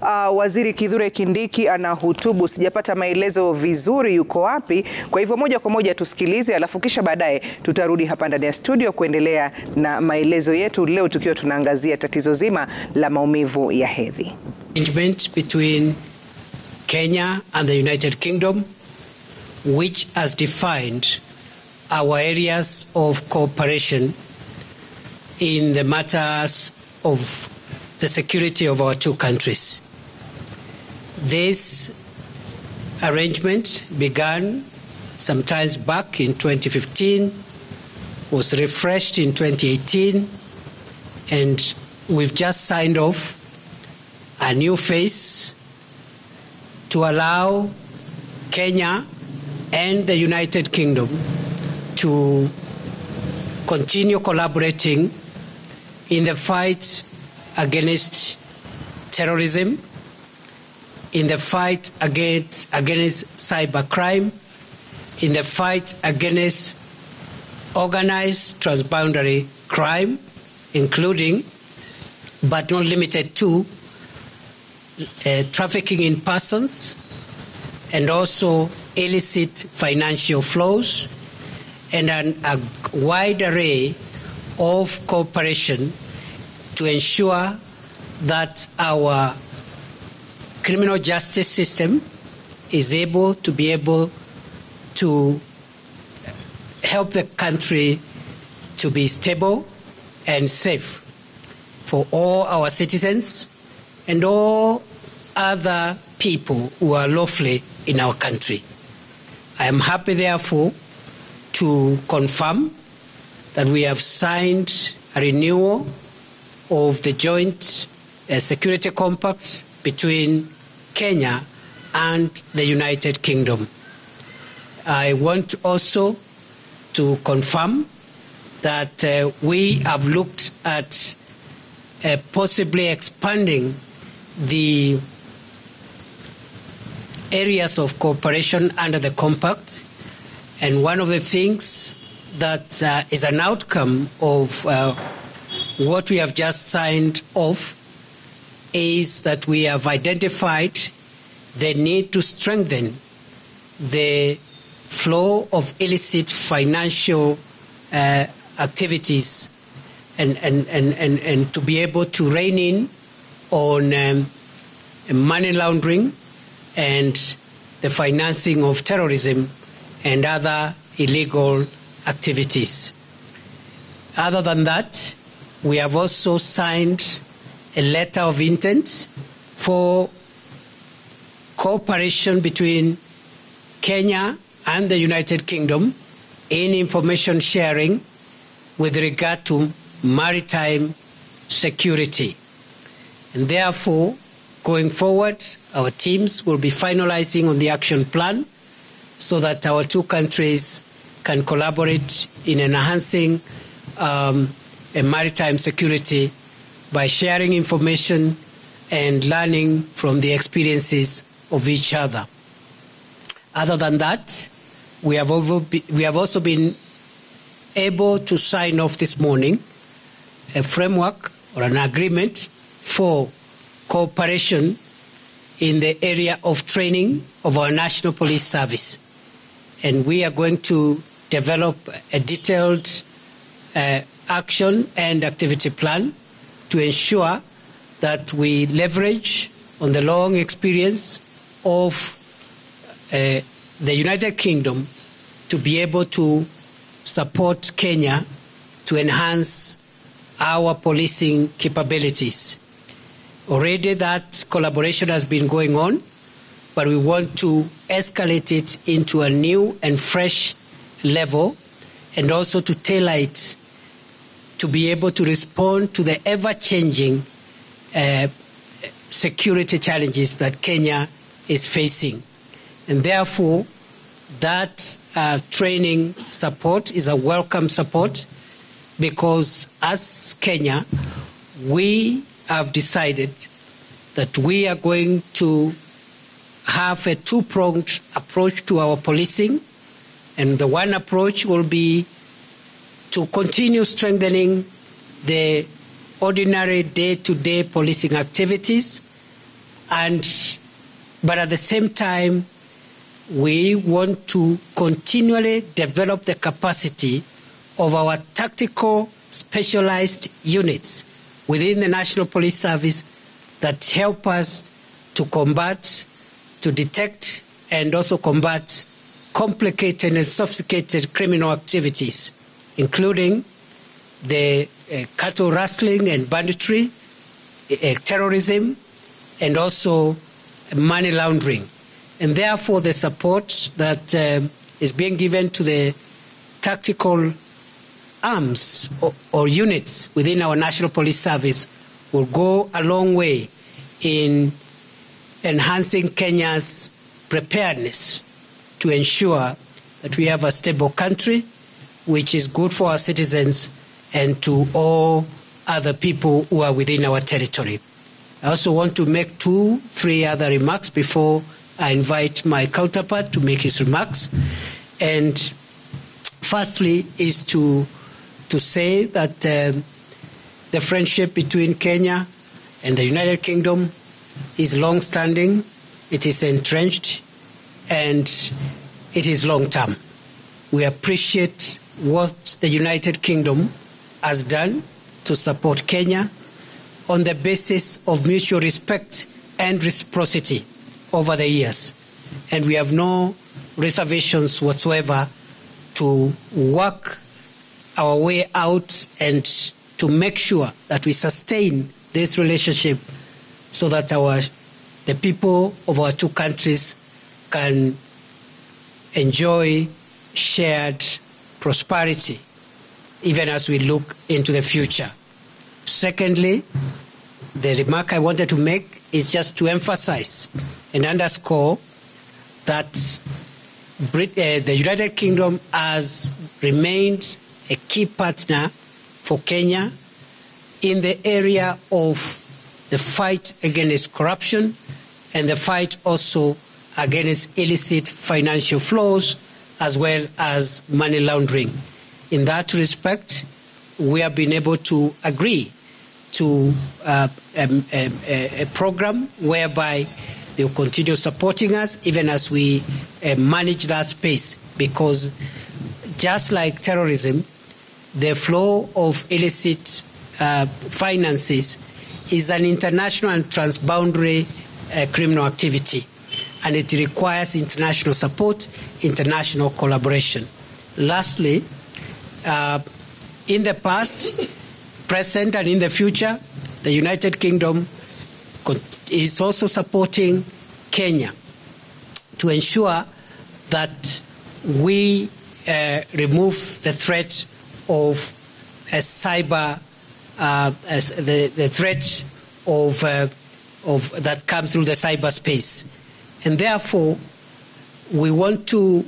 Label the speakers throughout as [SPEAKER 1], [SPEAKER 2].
[SPEAKER 1] Waziri Kithure Kindiki anahutubu. Sijapata maelezo vizuri yuko wapi. Kwa hivyo moja kwa moja tusikilize, alafu kisha baadaye tutarudi hapa ndani ya studio kuendelea na maelezo yetu, leo tukiwa tunaangazia tatizo zima la maumivu ya hedhi.
[SPEAKER 2] Arrangement between Kenya and the United Kingdom, which has defined our areas of cooperation in the matters of the security of our two countries. This arrangement began sometimes back in 2015, was refreshed in 2018, and we've just signed off a new phase to allow Kenya and the United Kingdom to continue collaborating in the fight against terrorism, in the fight against cybercrime, in the fight against organized transboundary crime, including, but not limited to, trafficking in persons, and also illicit financial flows, and a wide array of cooperation to ensure that our criminal justice system is able to help the country to be stable and safe for all our citizens and all other people who are lawfully in our country. I am happy, therefore, to confirm that we have signed a renewal of the joint security compact between Kenya and the United Kingdom. I want also to confirm that we have looked at possibly expanding the areas of cooperation under the compact, and one of the things that is an outcome of what we have just signed off is that we have identified the need to strengthen the flow of illicit financial activities and to be able to rein in on money laundering and the financing of terrorism and other illegal activities. Other than that, we have also signed a letter of intent for cooperation between Kenya and the United Kingdom in information sharing with regard to maritime security. And therefore, going forward, our teams will be finalizing on the action plan so that our two countries can collaborate in enhancing maritime security by sharing information and learning from the experiences of each other. Other than that, we have also been able to sign off this morning a framework or an agreement for cooperation in the area of training of our National Police Service. And we are going to develop a detailed action and activity plan to ensure that we leverage on the long experience of the United Kingdom to be able to support Kenya to enhance our policing capabilities. Already that collaboration has been going on, but we want to escalate it into a new and fresh level and also to tailor it to be able to respond to the ever-changing security challenges that Kenya is facing. And therefore, that training support is a welcome support because as Kenya, we have decided that we are going to have a two-pronged approach to our policing. And the one approach will be to continue strengthening the ordinary day-to-day policing activities But at the same time, we want to continually develop the capacity of our tactical specialized units within the National Police Service that help us to combat, to detect, and also combat complicated and sophisticated criminal activities, including the cattle rustling and banditry, terrorism, and also money laundering. And therefore, the support that is being given to the tactical arms or units within our National Police Service will go a long way in enhancing Kenya's preparedness to ensure that we have a stable country which is good for our citizens and to all other people who are within our territory. I also want to make 2-3 other remarks before I invite my counterpart to make his remarks. And firstly is to say that the friendship between Kenya and the United Kingdom is long-standing, it is entrenched, and it is long-term. We appreciate what the United Kingdom has done to support Kenya on the basis of mutual respect and reciprocity over the years. And we have no reservations whatsoever to work our way out and to make sure that we sustain this relationship so that the people of our two countries can enjoy shared prosperity even as we look into the future. Secondly, the remark I wanted to make is just to emphasize and underscore that the United Kingdom has remained a key partner for Kenya in the area of the fight against corruption and the fight also against illicit financial flows as well as money laundering. In that respect, we have been able to agree to a program whereby they will continue supporting us even as we manage that space, because just like terrorism, the flow of illicit finances is an international and transboundary criminal activity, and it requires international support, international collaboration. Lastly, in the past, present, and in the future, the United Kingdom is also supporting Kenya to ensure that we remove the threat of a cyber, the threat of that comes through the cyberspace, and therefore we want to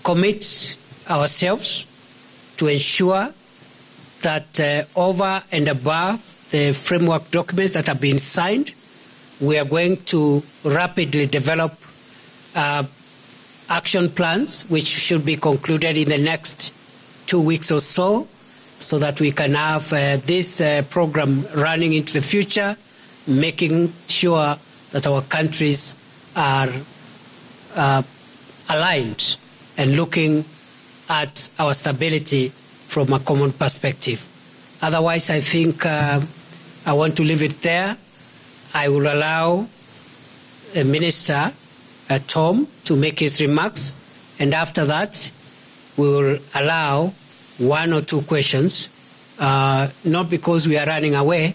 [SPEAKER 2] commit ourselves to ensure that over and above the framework documents that have been signed, we are going to rapidly develop action plans, which should be concluded in the next 2 weeks or so that we can have this program running into the future, making sure that our countries are aligned and looking at our stability from a common perspective. Otherwise, I think I want to leave it there. I will allow the Minister, Tom, to make his remarks, and after that, we will allow 1 or 2 questions, not because we are running away,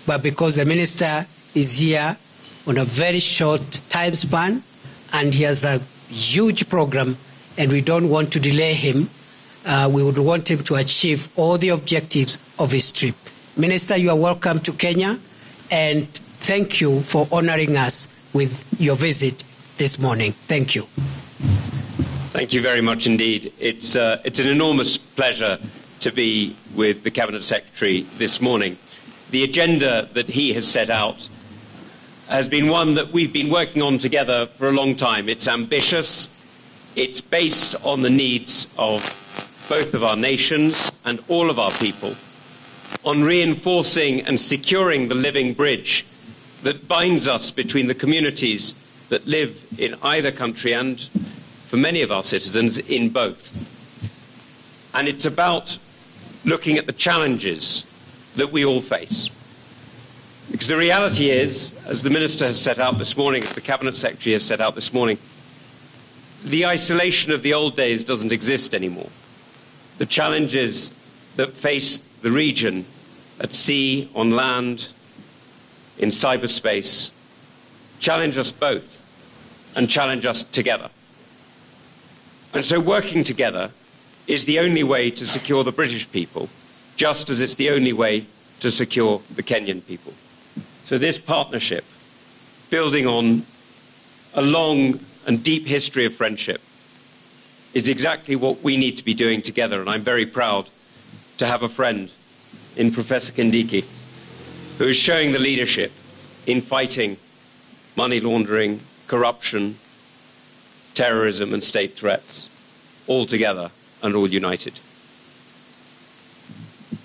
[SPEAKER 2] but because the Minister is here on a very short time span, and he has a huge program, and we don't want to delay him. We would want him to achieve all the objectives of his trip. Minister, you are welcome to Kenya, and thank you for honoring us with your visit this morning. Thank you.
[SPEAKER 3] Thank you very much indeed. It's an enormous pleasure to be with the Cabinet Secretary this morning. The agenda that he has set out has been one that we've been working on together for a long time. It's ambitious. It's based on the needs of both of our nations and all of our people, on reinforcing and securing the living bridge that binds us between the communities that live in either country and, for many of our citizens, in both. And it's about looking at the challenges that we all face. Because the reality is, as the Minister has set out this morning, as the Cabinet Secretary has set out this morning, the isolation of the old days doesn't exist anymore. The challenges that face the region at sea, on land, in cyberspace, challenge us both and challenge us together. And so working together is the only way to secure the British people, just as it's the only way to secure the Kenyan people. So this partnership, building on a long and deep history of friendship, is exactly what we need to be doing together. And I'm very proud to have a friend in Professor Kindiki, who is showing the leadership in fighting money laundering, corruption, terrorism and state threats, all together and all united.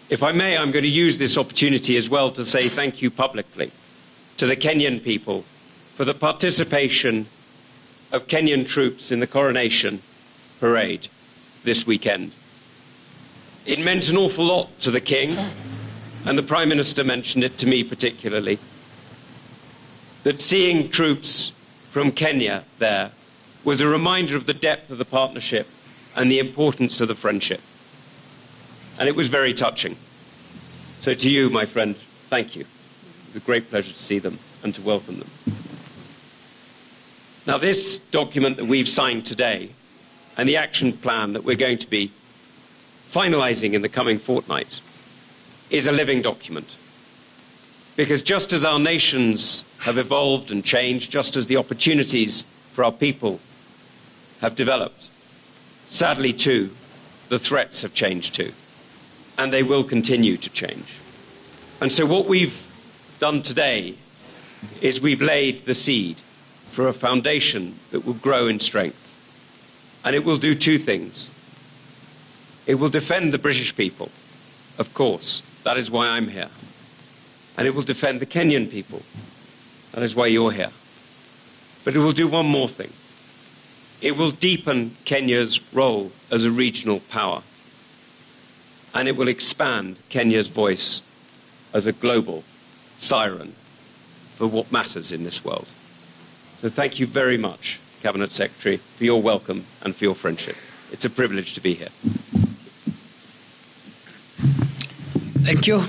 [SPEAKER 3] If I may, I'm going to use this opportunity as well to say thank you publicly to the Kenyan people for the participation of Kenyan troops in the coronation parade this weekend. It meant an awful lot to the King, and the Prime Minister mentioned it to me particularly, that seeing troops from Kenya there was a reminder of the depth of the partnership and the importance of the friendship. And it was very touching. So to you, my friend, thank you. It was a great pleasure to see them and to welcome them. Now, this document that we've signed today and the action plan that we're going to be finalising in the coming fortnight is a living document. Because just as our nations have evolved and changed, just as the opportunities for our people have developed, sadly too, the threats have changed too. And they will continue to change. And so what we've done today is we've laid the seed for a foundation that will grow in strength. And it will do two things. It will defend the British people, of course. That is why I'm here. And it will defend the Kenyan people. That is why you're here. But it will do one more thing. It will deepen Kenya's role as a regional power. And it will expand Kenya's voice as a global siren for what matters in this world. So thank you very much, Cabinet Secretary, for your welcome and for your friendship. It's a privilege to be here.
[SPEAKER 2] Thank you.